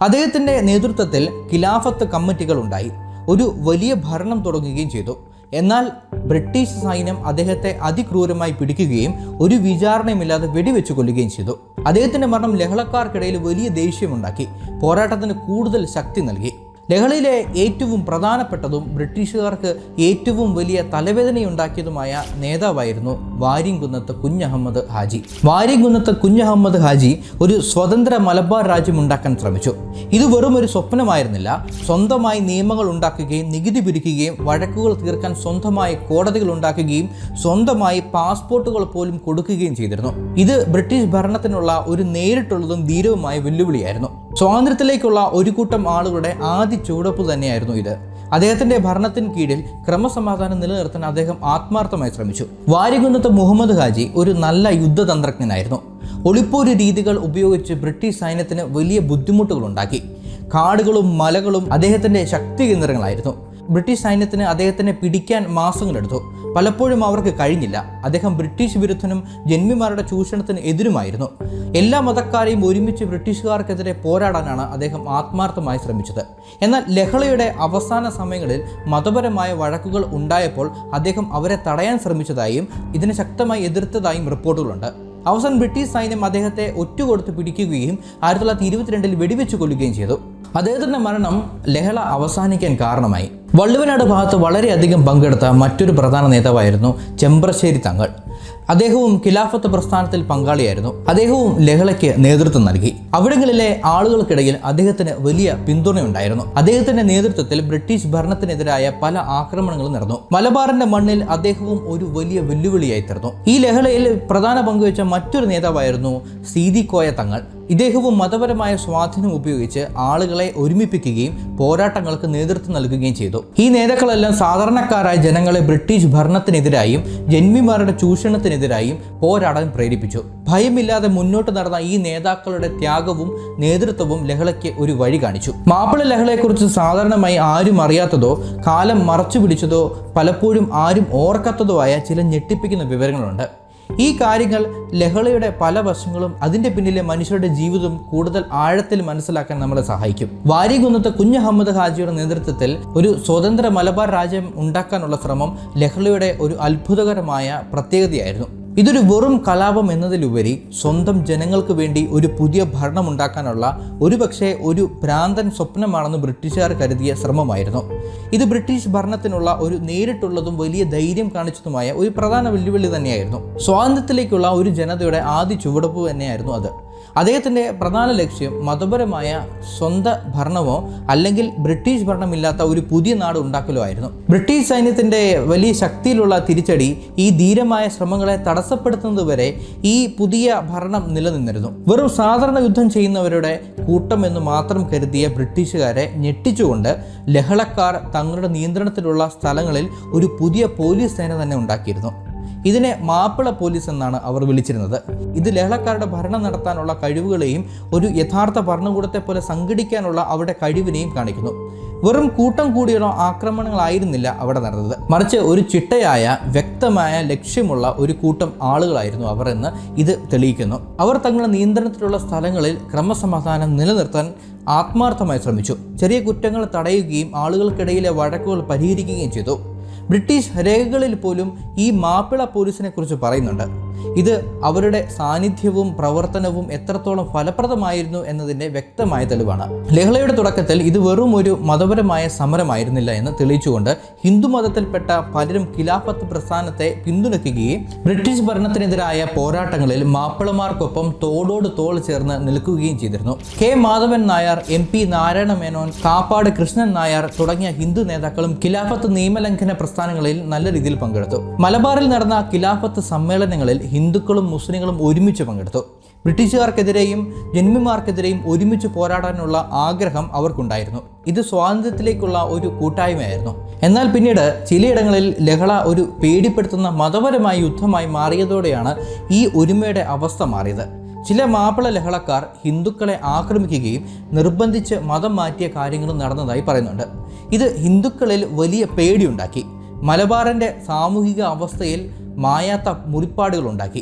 അദ്ദേഹത്തിൻ്റെ നേതൃത്വത്തിൽ ഖിലാഫത്ത് കമ്മിറ്റികൾ ഉണ്ടായി. ഒരു വലിയ ഭരണം തുടങ്ങുകയും ചെയ്തു. എന്നാൽ ബ്രിട്ടീഷ് സൈന്യം അദ്ദേഹത്തെ അതിക്രൂരമായി പിടിക്കുകയും ഒരു വിചാരണയുമില്ലാതെ വെടിവെച്ചു കൊല്ലുകയും ചെയ്തു. അദ്ദേഹത്തിൻ്റെ മരണം ലഹളക്കാർക്കിടയിൽ വലിയ ദേഷ്യമുണ്ടാക്കി. പോരാട്ടത്തിന് കൂടുതൽ ശക്തി നൽകി. ലഹളയിലെ ഏറ്റവും പ്രധാനപ്പെട്ടതും ബ്രിട്ടീഷുകാർക്ക് ഏറ്റവും വലിയ തലവേദനയുണ്ടാക്കിയതുമായ നേതാവായിരുന്നു വാര്യംകുന്നത്ത് കുഞ്ഞഹമ്മദ് ഹാജി. വാര്യംകുന്നത്ത് കുഞ്ഞഹമ്മദ് ഹാജി ഒരു സ്വതന്ത്ര മലബാർ രാജ്യം ഉണ്ടാക്കാൻ ശ്രമിച്ചു. ഇത് വെറും ഒരു സ്വപ്നമായിരുന്നില്ല. സ്വന്തമായി നിയമങ്ങൾ ഉണ്ടാക്കുകയും നികുതി പിരിക്കുകയും വഴക്കുകൾ തീർക്കാൻ സ്വന്തമായി കോടതികൾ ഉണ്ടാക്കുകയും സ്വന്തമായി പാസ്പോർട്ടുകൾ പോലും കൊടുക്കുകയും ചെയ്തിരുന്നു. ഇത് ബ്രിട്ടീഷ് ഭരണത്തിനുള്ള ഒരു നേരിട്ടുള്ളതും ധീരവുമായ വെല്ലുവിളിയായിരുന്നു. സ്വാതന്ത്ര്യത്തിലേക്കുള്ള ഒരു കൂട്ടം ആളുകളുടെ ആദ്യ ചുവടുവെപ്പ് തന്നെയായിരുന്നു ഇത്. അദ്ദേഹത്തിന്റെ ഭരണത്തിന് കീഴിൽ ക്രമസമാധാനം നിലനിർത്താൻ അദ്ദേഹം ആത്മാർത്ഥമായി ശ്രമിച്ചു. വാര്യംകുന്നത്ത് മുഹമ്മദ് ഹാജി ഒരു നല്ല യുദ്ധതന്ത്രജ്ഞനായിരുന്നു. ഒളിപ്പോര് രീതികൾ ഉപയോഗിച്ച് ബ്രിട്ടീഷ് സൈന്യത്തിന് വലിയ ബുദ്ധിമുട്ടുകൾ ഉണ്ടാക്കി. കാടുകളും മലകളും അദ്ദേഹത്തിന്റെ ശക്തി കേന്ദ്രങ്ങളായിരുന്നു. ബ്രിട്ടീഷ് സൈന്യത്തിന് അദ്ദേഹത്തിനെ പിടിക്കാൻ മാസങ്ങളെടുത്തു. പലപ്പോഴും അവർക്ക് കഴിഞ്ഞില്ല. അദ്ദേഹം ബ്രിട്ടീഷ് വിരുദ്ധനും ജന്മിമാരുടെ ചൂഷണത്തിന് എതിരുമായിരുന്നു. എല്ലാ മതക്കാരെയും ഒരുമിച്ച് ബ്രിട്ടീഷുകാർക്കെതിരെ പോരാടാനാണ് അദ്ദേഹം ആത്മാർത്ഥമായി ശ്രമിച്ചത്. എന്നാൽ ലഹളയുടെ അവസാന സമയങ്ങളിൽ മതപരമായ വഴക്കുകൾ ഉണ്ടായപ്പോൾ അദ്ദേഹം അവരെ തടയാൻ ശ്രമിച്ചതായും ഇതിനെ ശക്തമായി എതിർത്തതായും റിപ്പോർട്ടുകളുണ്ട്. അവസാനം ബ്രിട്ടീഷ് സൈന്യം അദ്ദേഹത്തെ ഒറ്റുകൊടുത്ത് പിടിക്കുകയും 1922 വെടിവെച്ച് കൊല്ലുകയും ചെയ്തു. അദ്ദേഹത്തിൻ്റെ മരണം ലഹള അവസാനിക്കാൻ കാരണമായി. വള്ളുവനാട് ഭാഗത്ത് വളരെയധികം പങ്കെടുത്ത മറ്റൊരു പ്രധാന നേതാവായിരുന്നു ചെമ്പ്രശ്ശേരി തങ്ങൾ. അദ്ദേഹവും ഖിലാഫത്ത് പ്രസ്ഥാനത്തിൽ പങ്കാളിയായിരുന്നു. അദ്ദേഹവും ലഹളയ്ക്ക് നേതൃത്വം നൽകി. അവിടങ്ങളിലെ ആളുകൾക്കിടയിൽ അദ്ദേഹത്തിന് വലിയ പിന്തുണയുണ്ടായിരുന്നു. അദ്ദേഹത്തിന്റെ നേതൃത്വത്തിൽ ബ്രിട്ടീഷ് ഭരണത്തിനെതിരായ പല ആക്രമണങ്ങളും നടന്നു. മലബാറിന്റെ മണ്ണിൽ അദ്ദേഹവും ഒരു വലിയ വെല്ലുവിളിയായി തീർന്നു. ഈ ലഹളയിൽ പ്രധാന പങ്കുവച്ച മറ്റൊരു നേതാവായിരുന്നു സീതി കോയ തങ്ങൾ. ഇദ്ദേഹവും മതപരമായ സ്വാധീനം ഉപയോഗിച്ച് ആളുകളെ ഒരുമിപ്പിക്കുകയും പോരാട്ടങ്ങൾക്ക് നേതൃത്വം നൽകുകയും ചെയ്തു. ഈ നേതാക്കളെല്ലാം സാധാരണക്കാരായ ജനങ്ങളെ ബ്രിട്ടീഷ് ഭരണത്തിനെതിരായും ജന്മിമാരുടെ ചൂഷണത്തിനെതിരായും പോരാടാൻ പ്രേരിപ്പിച്ചു. ഭയമില്ലാതെ മുന്നോട്ട് നടന്ന ഈ നേതാക്കളുടെ ത്യാഗവും നേതൃത്വവും ലഹളയ്ക്ക് ഒരു വഴി കാണിച്ചു. മാപ്പിള ലഹളയെക്കുറിച്ച് സാധാരണമായി ആരും അറിയാത്തതോ കാലം മറച്ചു പിടിച്ചതോ പലപ്പോഴും ആരും ഓർക്കാത്തതോ ആയ ചില ഞെട്ടിപ്പിക്കുന്ന വിവരങ്ങളുണ്ട്. ഈ കാര്യങ്ങൾ ലഹളയുടെ പല വശങ്ങളും അതിൻ്റെ പിന്നിലെ മനുഷ്യരുടെ ജീവിതം കൂടുതൽ ആഴത്തിൽ മനസ്സിലാക്കാൻ നമ്മളെ സഹായിക്കും. വാരികുന്നത്ത് കുഞ്ഞഹമ്മദ് ഹാജിയുടെ നേതൃത്വത്തിൽ ഒരു സ്വതന്ത്ര മലബാർ രാജ്യം ഉണ്ടാക്കാനുള്ള ശ്രമം ലഹളയുടെ ഒരു അത്ഭുതകരമായ പ്രത്യേകതയായിരുന്നു. ഇതൊരു വെറും കലാപം എന്നതിലുപരി സ്വന്തം ജനങ്ങൾക്ക് വേണ്ടി ഒരു പുതിയ ഭരണം ഉണ്ടാക്കാനുള്ള ഒരുപക്ഷെ ഒരു ഭ്രാന്തൻ സ്വപ്നമാണെന്ന് ബ്രിട്ടീഷുകാർ കരുതിയ ശ്രമമായിരുന്നു. ഇത് ബ്രിട്ടീഷ് ഭരണത്തിനുള്ള ഒരു നേരിട്ടുള്ളതും വലിയ ധൈര്യം കാണിച്ചതുമായ ഒരു പ്രധാന വെല്ലുവിളി തന്നെയായിരുന്നു. സ്വാതന്ത്ര്യത്തിലേക്കുള്ള ഒരു ജനതയുടെ ആദ്യ ചുവടുപ്പ് തന്നെയായിരുന്നു അത്. അദ്ദേഹത്തിൻ്റെ പ്രധാന ലക്ഷ്യം മതപരമായ സ്വന്തം ഭരണമോ അല്ലെങ്കിൽ ബ്രിട്ടീഷ് ഭരണമില്ലാത്ത ഒരു പുതിയ നാട് ഉണ്ടാക്കലോ ആയിരുന്നു. ബ്രിട്ടീഷ് സൈന്യത്തിൻ്റെ വലിയ ശക്തിയിലുള്ള തിരിച്ചടി ഈ ധീരമായ ശ്രമങ്ങളെ തടസ്സപ്പെടുത്തുന്നതുവരെ ഈ പുതിയ ഭരണം നിലനിന്നിരുന്നു. വെറും സാധാരണ യുദ്ധം ചെയ്യുന്നവരുടെ കൂട്ടം എന്ന് മാത്രം കരുതിയ ബ്രിട്ടീഷുകാരെ ഞെട്ടിച്ചുകൊണ്ട് ലഹളക്കാർ തങ്ങളുടെ നിയന്ത്രണത്തിലുള്ള സ്ഥലങ്ങളിൽ ഒരു പുതിയ പോലീസ് സേന തന്നെ ഉണ്ടാക്കിയിരുന്നു. ഇതിനെ മാപ്പിള പോലീസ് എന്നാണ് അവർ വിളിച്ചിരുന്നത്. ഇത് ലഹളക്കാരുടെ ഭരണം നടത്താനുള്ള കഴിവുകളെയും ഒരു യഥാർത്ഥ ഭരണകൂടത്തെ പോലെ സംഘടിക്കാനുള്ള അവരുടെ കഴിവിനെയും കാണിക്കുന്നു. വെറും കൂട്ടം കൂടിയുള്ള ആക്രമണങ്ങളായിരുന്നില്ല അവിടെ നടന്നത്, മറിച്ച് ഒരു ചിട്ടയായ വ്യക്തമായ ലക്ഷ്യമുള്ള ഒരു കൂട്ടം ആളുകളായിരുന്നു അവർ എന്ന് ഇത് തെളിയിക്കുന്നു. അവർ തങ്ങളുടെ നിയന്ത്രണത്തിലുള്ള സ്ഥലങ്ങളിൽ ക്രമസമാധാനം നിലനിർത്താൻ ആത്മാർത്ഥമായി ശ്രമിച്ചു. ചെറിയ കുറ്റങ്ങൾ തടയുകയും ആളുകൾക്കിടയിലെ വഴക്കുകൾ പരിഹരിക്കുകയും ചെയ്തു. ബ്രിട്ടീഷ് രേഖകളിൽ പോലും ഈ മാപ്പിള പോലീസിനെ കുറിച്ച് പറയുന്നുണ്ട്. ഇത് അവരുടെ സാന്നിധ്യവും പ്രവർത്തനവും എത്രത്തോളം ഫലപ്രദമായിരുന്നു എന്നതിൻ്റെ വ്യക്തമായ തെളിവാണ്. ലഹളയുടെ തുടക്കത്തിൽ ഇത് വെറും ഒരു മതപരമായ സമരമായിരുന്നില്ല എന്ന് തെളിയിച്ചുകൊണ്ട് ഹിന്ദു മതത്തിൽപ്പെട്ട പലരും ഖിലാഫത്ത് പ്രസ്ഥാനത്തെ പിന്തുണയ്ക്കുകയും ബ്രിട്ടീഷ് ഭരണത്തിനെതിരായ പോരാട്ടങ്ങളിൽ മാപ്പിളമാർക്കൊപ്പം തോളോട് തോൾ ചേർന്ന് നിൽക്കുകയും ചെയ്തിരുന്നു. കെ മാധവൻ നായർ, MP നാരായണ മേനോൻ, കാപ്പാട് കൃഷ്ണൻ നായർ തുടങ്ങിയ ഹിന്ദു നേതാക്കളും ഖിലാഫത്ത് നിയമലംഘന പ്രസ്ഥാനങ്ങളിൽ നല്ല രീതിയിൽ പങ്കെടുത്തു. മലബാറിൽ നടന്ന ഖിലാഫത്ത് സമ്മേളനങ്ങളിൽ ഹിന്ദുക്കളും മുസ്ലിങ്ങളും ഒരുമിച്ച് പങ്കെടുത്തു. ബ്രിട്ടീഷുകാർക്കെതിരെയും ജന്മിമാർക്കെതിരെയും ഒരുമിച്ച് പോരാടാനുള്ള ആഗ്രഹം അവർക്കുണ്ടായിരുന്നു. ഇത് സ്വാതന്ത്ര്യത്തിലേക്കുള്ള ഒരു കൂട്ടായ്മയായിരുന്നു. എന്നാൽ പിന്നീട് ചിലയിടങ്ങളിൽ ലഹള ഒരു പേടിപ്പെടുത്തുന്ന മതപരമായ യുദ്ധമായി മാറിയതോടെയാണ് ഈ ഒരുമയുടെ അവസ്ഥ മാറിയത്. ചില മാപ്പിള ലഹളക്കാർ ഹിന്ദുക്കളെ ആക്രമിക്കുകയും നിർബന്ധിച്ച് മതം മാറ്റിയ കാര്യങ്ങളും നടന്നതായി പറയുന്നുണ്ട്. ഇത് ഹിന്ദുക്കളിൽ വലിയ പേടിയുണ്ടാക്കി. മലബാറിൻ്റെ സാമൂഹിക അവസ്ഥയിൽ മായാത്ത മുറിപ്പാടുകളുണ്ടാക്കി.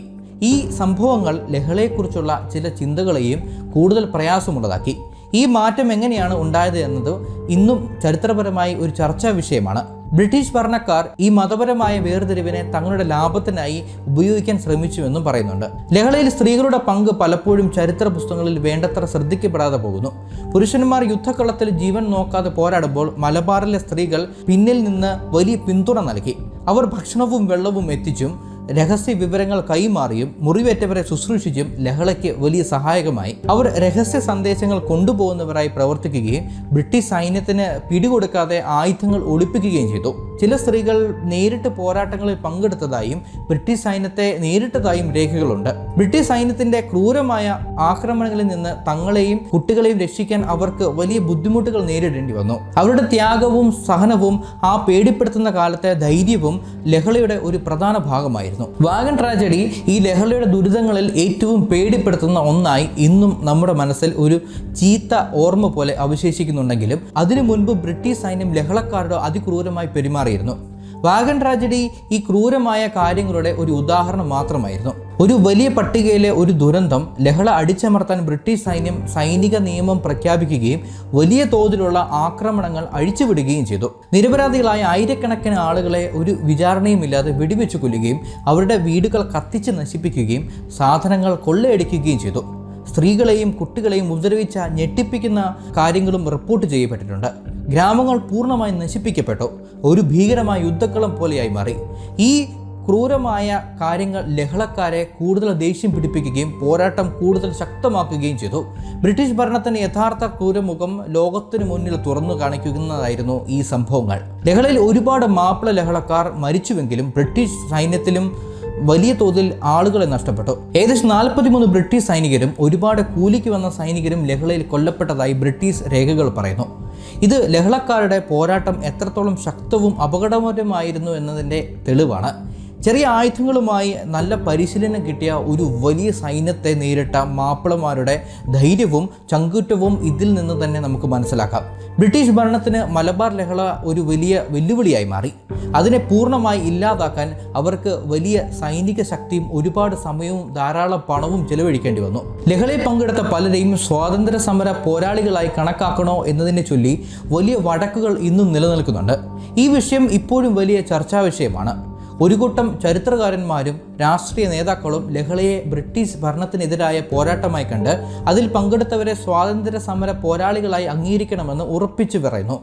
ഈ സംഭവങ്ങൾ ലഹളയെക്കുറിച്ചുള്ള ചില ചിന്തകളെയും കൂടുതൽ പ്രയാസമുള്ളതാക്കി. ഈ മാറ്റം എങ്ങനെയാണ് ഉണ്ടായത് എന്നത് ഇന്നും ചരിത്രപരമായി ഒരു ചർച്ചാ വിഷയമാണ്. ബ്രിട്ടീഷ് ഭരണക്കാർ ഈ മതപരമായ വേർതിരിവിനെ തങ്ങളുടെ ലാഭത്തിനായി ഉപയോഗിക്കാൻ ശ്രമിച്ചുവെന്നും പറയുന്നുണ്ട്. ലഹളയിൽ സ്ത്രീകളുടെ പങ്ക് പലപ്പോഴും ചരിത്ര പുസ്തകങ്ങളിൽ വേണ്ടത്ര ശ്രദ്ധിക്കപ്പെടാതെ പോകുന്നു. പുരുഷന്മാർ യുദ്ധക്കളത്തിൽ ജീവൻ നോക്കാതെ പോരാടുമ്പോൾ മലബാറിലെ സ്ത്രീകൾ പിന്നിൽ നിന്ന് വലിയ പിന്തുണ നൽകി. അവർ ഭക്ഷണവും വെള്ളവും എത്തിച്ചും രഹസ്യ വിവരങ്ങൾ കൈമാറിയും മുറിവേറ്റവരെ ശുശ്രൂഷിച്ചും ലഹളയ്ക്ക് വലിയ സഹായകമായി. അവർ രഹസ്യ സന്ദേശങ്ങൾ കൊണ്ടുപോകുന്നവരായി പ്രവർത്തിക്കുകയും ബ്രിട്ടീഷ് സൈന്യത്തിന് പിടികൊടുക്കാതെ ആയുധങ്ങൾ ഒളിപ്പിക്കുകയും ചെയ്തു. ചില സ്ത്രീകൾ നേരിട്ട് പോരാട്ടങ്ങളിൽ പങ്കെടുത്തതായും ബ്രിട്ടീഷ് സൈന്യത്തെ നേരിട്ടതായും രേഖകളുണ്ട്. ബ്രിട്ടീഷ് സൈന്യത്തിന്റെ ക്രൂരമായ ആക്രമണങ്ങളിൽ നിന്ന് തങ്ങളെയും കുട്ടികളെയും രക്ഷിക്കാൻ അവർക്ക് വലിയ ബുദ്ധിമുട്ടുകൾ നേരിടേണ്ടി വന്നു. അവരുടെ ത്യാഗവും സഹനവും ആ പേടിപ്പെടുത്തുന്ന കാലത്തെ ധൈര്യവും ലഹളയുടെ ഒരു പ്രധാന ഭാഗമായിരുന്നു. വാഗൺ ട്രാജഡി ഈ ലഹളയുടെ ദുരിതങ്ങളിൽ ഏറ്റവും പേടിപ്പെടുത്തുന്ന ഒന്നായി ഇന്നും നമ്മുടെ മനസ്സിൽ ഒരു ചീത്ത ഓർമ്മ പോലെ അവശേഷിക്കുന്നുണ്ടെങ്കിലും അതിനു മുൻപ് ബ്രിട്ടീഷ് സൈന്യം ലഹളക്കാരുടെ അതിക്രൂരമായി പെരുമാറിയിരുന്നു. വാഗൺ ട്രാജഡി ഈ ക്രൂരമായ കാര്യങ്ങളുടെ ഒരു ഉദാഹരണം മാത്രമായിരുന്നു. ഒരു വലിയ പട്ടികയിലെ ഒരു ദുരന്തം ലഹള അടിച്ചമർത്താൻ ബ്രിട്ടീഷ് സൈന്യം സൈനിക നിയമം പ്രഖ്യാപിക്കുകയും വലിയ തോതിലുള്ള ആക്രമണങ്ങൾ അഴിച്ചുവിടുകയും ചെയ്തു. നിരപരാധികളായ ആയിരക്കണക്കിന് ആളുകളെ ഒരു വിചാരണയുമില്ലാതെ വെടിവെച്ചു കൊല്ലുകയും അവരുടെ വീടുകൾ കത്തിച്ച് നശിപ്പിക്കുകയും സാധനങ്ങൾ കൊള്ളയടിക്കുകയും ചെയ്തു. സ്ത്രീകളെയും കുട്ടികളെയും ഉപദ്രവിച്ച ഞെട്ടിപ്പിക്കുന്ന കാര്യങ്ങളും റിപ്പോർട്ട് ചെയ്യപ്പെട്ടിട്ടുണ്ട്. ഗ്രാമങ്ങൾ പൂർണ്ണമായി നശിപ്പിക്കപ്പെട്ടു. ഒരു ഭീകരമായ യുദ്ധക്കളം പോലെയായി മാറി. ഈ ക്രൂരമായ കാര്യങ്ങൾ ലഹളക്കാരെ കൂടുതൽ ദേഷ്യം പിടിപ്പിക്കുകയും പോരാട്ടം കൂടുതൽ ശക്തമാക്കുകയും ചെയ്തു. ബ്രിട്ടീഷ് ഭരണത്തിന് യഥാർത്ഥ ക്രൂരമുഖം ലോകത്തിനു മുന്നിൽ തുറന്നു കാണിക്കുന്നതായിരുന്നു ഈ സംഭവങ്ങൾ. ലഹളയിൽ ഒരുപാട് മാപ്പിള ലഹളക്കാർ മരിച്ചുവെങ്കിലും ബ്രിട്ടീഷ് സൈന്യത്തിലും വലിയ തോതിൽ ആളുകളെ നഷ്ടപ്പെട്ടു. ഏകദേശം 43 ബ്രിട്ടീഷ് സൈനികരും ഒരുപാട് കൂലിക്ക് വന്ന സൈനികരും ലഹളയിൽ കൊല്ലപ്പെട്ടതായി ബ്രിട്ടീഷ് രേഖകൾ പറയുന്നു. ഇത് ലഹളക്കാരുടെ പോരാട്ടം എത്രത്തോളം ശക്തവും അപകടകരമായിരുന്നു എന്നതിൻ്റെ തെളിവാണ്. ചെറിയ ആയുധങ്ങളുമായി നല്ല പരിശീലനം കിട്ടിയ ഒരു വലിയ സൈന്യത്തെ നേരിട്ട മാപ്പിളമാരുടെ ധൈര്യവും ചങ്കൂറ്റവും ഇതിൽ നിന്ന് തന്നെ നമുക്ക് മനസ്സിലാക്കാം. ബ്രിട്ടീഷ് ഭരണത്തിന് മലബാർ ലഹള ഒരു വലിയ വെല്ലുവിളിയായി മാറി. അതിനെ പൂർണ്ണമായി ഇല്ലാതാക്കാൻ അവർക്ക് വലിയ സൈനിക ശക്തിയും ഒരുപാട് സമയവും ധാരാളം പണവും ചെലവഴിക്കേണ്ടി വന്നു. ലഹളയിൽ പങ്കെടുത്ത പലരെയും സ്വാതന്ത്ര്യ സമര പോരാളികളായി കണക്കാക്കണോ എന്നതിനെ ചൊല്ലി വലിയ വഴക്കുകൾ ഇന്നും നിലനിൽക്കുന്നുണ്ട്. ഈ വിഷയം ഇപ്പോഴും വലിയ ചർച്ചാ വിഷയമാണ്. ഒരു കൂട്ടം ചരിത്രകാരന്മാരും രാഷ്ട്രീയ നേതാക്കളും ലഹളയെ ബ്രിട്ടീഷ് ഭരണത്തിനെതിരായ പോരാട്ടമായി കണ്ട് അതിൽ പങ്കെടുത്തവരെ സ്വാതന്ത്ര്യ സമര പോരാളികളായി അംഗീകരിക്കണമെന്ന് ഉറപ്പിച്ചു പറയുന്നു.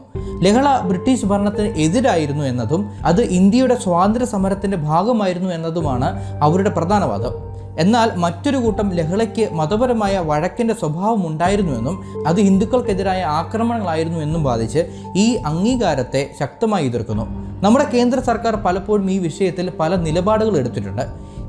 ലഹള ബ്രിട്ടീഷ് ഭരണത്തിന് എതിരായിരുന്നു എന്നതും അത് ഇന്ത്യയുടെ സ്വാതന്ത്ര്യ സമരത്തിൻ്റെ ഭാഗമായിരുന്നു എന്നതുമാണ് അവരുടെ പ്രധാന വാദം. എന്നാൽ മറ്റൊരു കൂട്ടം ലഹളയ്ക്ക് മതപരമായ വഴക്കിൻ്റെ സ്വഭാവം ഉണ്ടായിരുന്നുവെന്നും അത് ഹിന്ദുക്കൾക്കെതിരായ ആക്രമണങ്ങളായിരുന്നു എന്നും വാദിച്ച് ഈ അംഗീകാരത്തെ ശക്തമായി എതിർക്കുന്നു. നമ്മുടെ കേന്ദ്ര സർക്കാർ പലപ്പോഴും ഈ വിഷയത്തിൽ പല നിലപാടുകൾ എടുത്തിട്ടുണ്ട്.